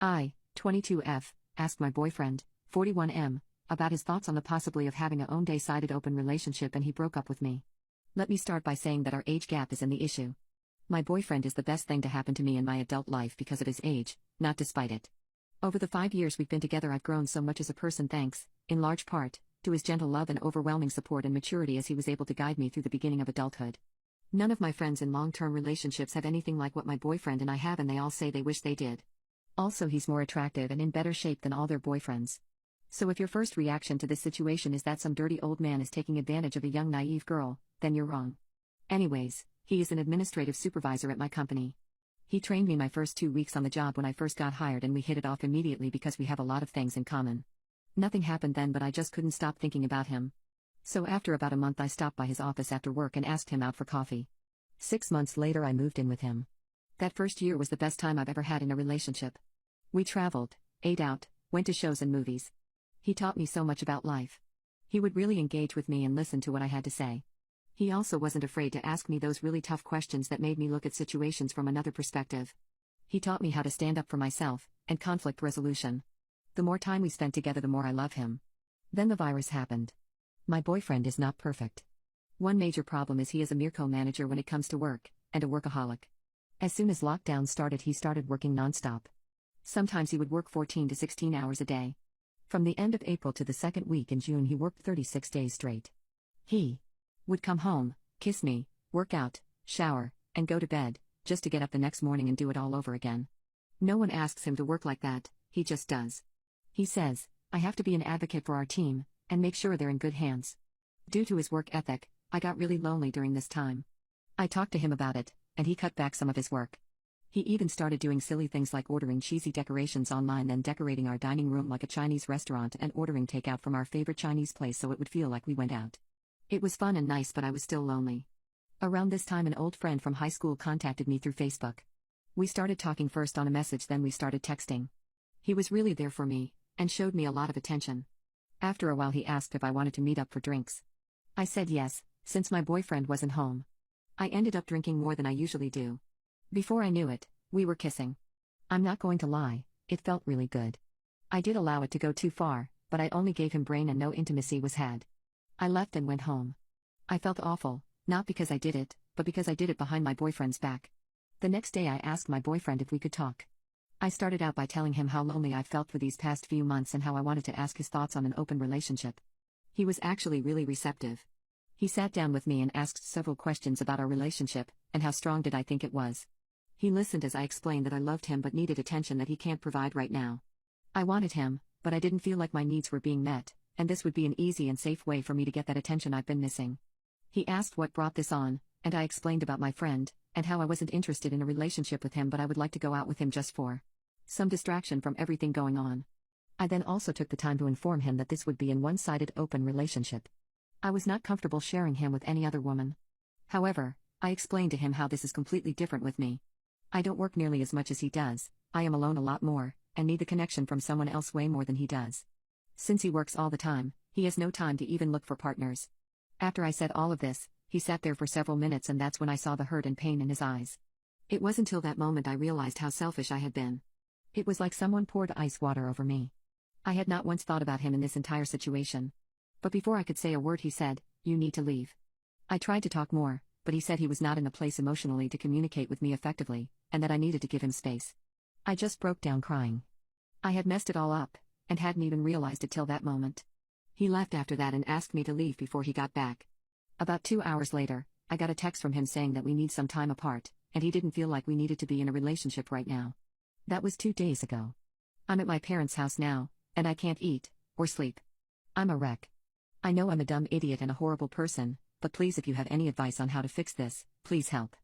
I, 22F, asked my boyfriend, 41M, about his thoughts on the possibility of having a one-sided open relationship, and he broke up with me. Let me start by saying that our age gap isn't the issue. My boyfriend is the best thing to happen to me in my adult life because of his age, not despite it. Over the 5 years we've been together, I've grown so much as a person thanks, in large part, to his gentle love and overwhelming support and maturity as he was able to guide me through the beginning of adulthood. None of my friends in long-term relationships have anything like what my boyfriend and I have, and they all say they wish they did. Also, he's more attractive and in better shape than all their boyfriends. So if your first reaction to this situation is that some dirty old man is taking advantage of a young naive girl, then you're wrong. Anyways, he is an administrative supervisor at my company. He trained me my first 2 weeks on the job when I first got hired, and we hit it off immediately because we have a lot of things in common. Nothing happened then, but I just couldn't stop thinking about him. So after about a month I stopped by his office after work and asked him out for coffee. 6 months later I moved in with him. That first year was the best time I've ever had in a relationship. We traveled, ate out, went to shows and movies. He taught me so much about life. He would really engage with me and listen to what I had to say. He also wasn't afraid to ask me those really tough questions that made me look at situations from another perspective. He taught me how to stand up for myself, and conflict resolution. The more time we spent together, the more I love him. Then the virus happened. My boyfriend is not perfect. One major problem is he is a micromanager when it comes to work, and a workaholic. As soon as lockdown started, he started working nonstop. Sometimes he would work 14 to 16 hours a day. From the end of April to the second week in June, he worked 36 days straight. He would come home, kiss me, work out, shower, and go to bed, just to get up the next morning and do it all over again. No one asks him to work like that, he just does. He says, I have to be an advocate for our team, and make sure they're in good hands. Due to his work ethic, I got really lonely during this time. I talked to him about it, and he cut back some of his work. He even started doing silly things like ordering cheesy decorations online, then decorating our dining room like a Chinese restaurant, and ordering takeout from our favorite Chinese place so it would feel like we went out. It was fun and nice, but I was still lonely. Around this time, an old friend from high school contacted me through Facebook. We started talking first on a message, then we started texting. He was really there for me, and showed me a lot of attention. After a while he asked if I wanted to meet up for drinks. I said yes, since my boyfriend wasn't home. I ended up drinking more than I usually do. Before I knew it, we were kissing. I'm not going to lie, it felt really good. I did allow it to go too far, but I only gave him brain and no intimacy was had. I left and went home. I felt awful, not because I did it, but because I did it behind my boyfriend's back. The next day I asked my boyfriend if we could talk. I started out by telling him how lonely I felt for these past few months and how I wanted to ask his thoughts on an open relationship. He was actually really receptive. He sat down with me and asked several questions about our relationship, and how strong did I think it was. He listened as I explained that I loved him but needed attention that he can't provide right now. I wanted him, but I didn't feel like my needs were being met, and this would be an easy and safe way for me to get that attention I've been missing. He asked what brought this on, and I explained about my friend, and how I wasn't interested in a relationship with him, but I would like to go out with him just for some distraction from everything going on. I then also took the time to inform him that this would be a one-sided open relationship. I was not comfortable sharing him with any other woman. However, I explained to him how this is completely different with me. I don't work nearly as much as he does, I am alone a lot more, and need the connection from someone else way more than he does. Since he works all the time, he has no time to even look for partners. After I said all of this, he sat there for several minutes, and that's when I saw the hurt and pain in his eyes. It was until that moment I realized how selfish I had been. It was like someone poured ice water over me. I had not once thought about him in this entire situation. But before I could say a word he said, "You need to leave." I tried to talk more, but he said he was not in a place emotionally to communicate with me effectively, and that I needed to give him space. I just broke down crying. I had messed it all up, and hadn't even realized it till that moment. He left after that and asked me to leave before he got back. About 2 hours later, I got a text from him saying that we need some time apart, and he didn't feel like we needed to be in a relationship right now. That was 2 days ago. I'm at my parents' house now, and I can't eat, or sleep. I'm a wreck. I know I'm a dumb idiot and a horrible person, but please, if you have any advice on how to fix this, please help.